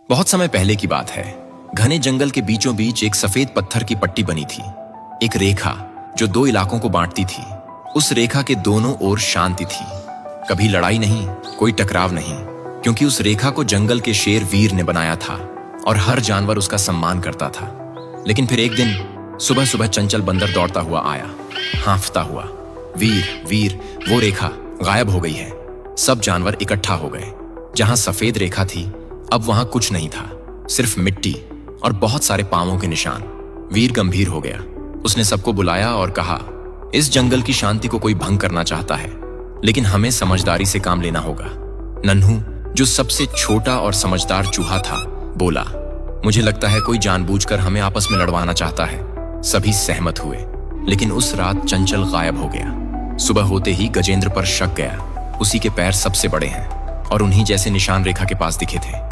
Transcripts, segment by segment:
बहुत समय पहले की बात है। घने जंगल के बीचों बीच एक सफेद पत्थर की पट्टी बनी थी, एक रेखा जो दो इलाकों को बांटती थी। उस रेखा के दोनों ओर शांति थी, कभी लड़ाई नहीं, कोई टकराव नहीं, क्योंकि उस रेखा को जंगल के शेर वीर ने बनाया था और हर जानवर उसका सम्मान करता था। लेकिन फिर एक दिन सुबह सुबह चंचल बंदर दौड़ता हुआ आया, हांफता हुआ, वीर वीर। वो रेखा गायब हो गई है। सब जानवर इकट्ठा हो गए। जहां सफेद रेखा थी अब वहां कुछ नहीं था, सिर्फ मिट्टी और बहुत सारे पांवों के निशान। वीर गंभीर हो गया। उसने सबको बुलाया और कहा, इस जंगल की शांति को कोई भंग करना चाहता है, लेकिन हमें समझदारी से काम लेना होगा। नन्हू, जो सबसे छोटा और समझदार चूहा था, बोला, मुझे लगता है कोई जानबूझकर हमें आपस में लड़वाना चाहता है। सभी सहमत हुए, लेकिन उस रात चंचल गायब हो गया। सुबह होते ही गजेंद्र पर शक गया। उसी के पैर सबसे बड़े हैं और उन्हीं जैसे निशान रेखा के पास दिखे थे।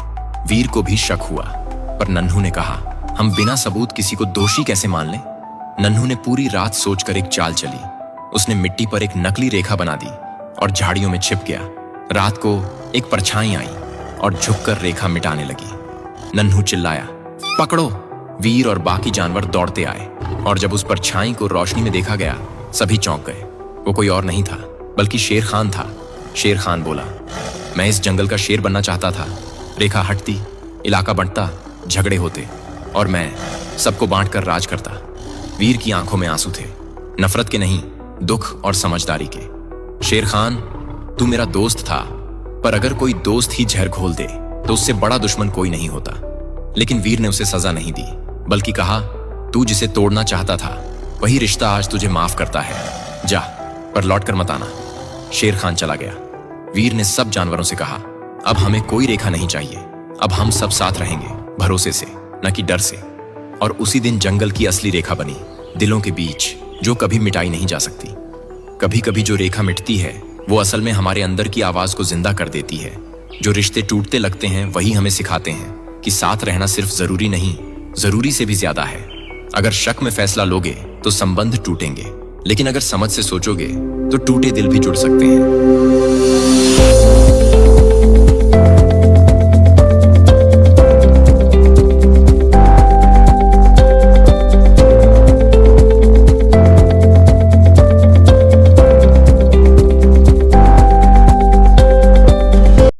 वीर को भी शक हुआ, पर नन्हू ने कहा, हम बिना सबूत किसी को दोषी कैसे मान लें? नन्हू ने पूरी रात सोचकर एक चाल चली। उसने मिट्टी पर एक नकली रेखा बना दी और झाड़ियों में छिप गया। रात को एक परछाई आई और झुककर रेखा मिटाने लगी। नन्हू चिल्लाया, पकड़ो! वीर और बाकी जानवर दौड़ते आए और जब उस परछाई को रोशनी में देखा गया, सभी चौंक गए। वो कोई और नहीं था, बल्कि शेर खान था। शेर खान बोला, मैं इस जंगल का शेर बनना चाहता था। रेखा हटती, इलाका बंटता, झगड़े होते और मैं सबको बांटकर राज करता। वीर की आंखों में आंसू थे, नफरत के नहीं, दुख और समझदारी के। शेर खान, तू मेरा दोस्त था, पर अगर कोई दोस्त ही जहर घोल दे तो उससे बड़ा दुश्मन कोई नहीं होता। लेकिन वीर ने उसे सजा नहीं दी, बल्कि कहा, तू जिसे तोड़ना चाहता था वही रिश्ता आज तुझे माफ करता है। जा, पर लौट कर मत आना। शेर खान चला गया। वीर ने सब जानवरों से कहा, अब हमें कोई रेखा नहीं चाहिए। अब हम सब साथ रहेंगे, भरोसे से, न कि डर से। और उसी दिन जंगल की असली रेखा बनी, दिलों के बीच, जो कभी मिटाई नहीं जा सकती। कभी कभी जो रेखा मिटती है वो असल में हमारे अंदर की आवाज को जिंदा कर देती है। जो रिश्ते टूटते लगते हैं वही हमें सिखाते हैं कि साथ रहना सिर्फ जरूरी नहीं, जरूरी से भी ज्यादा है। अगर शक में फैसला लोगे तो संबंध टूटेंगे, लेकिन अगर समझ से सोचोगे तो टूटे दिल भी जुड़ सकते हैं।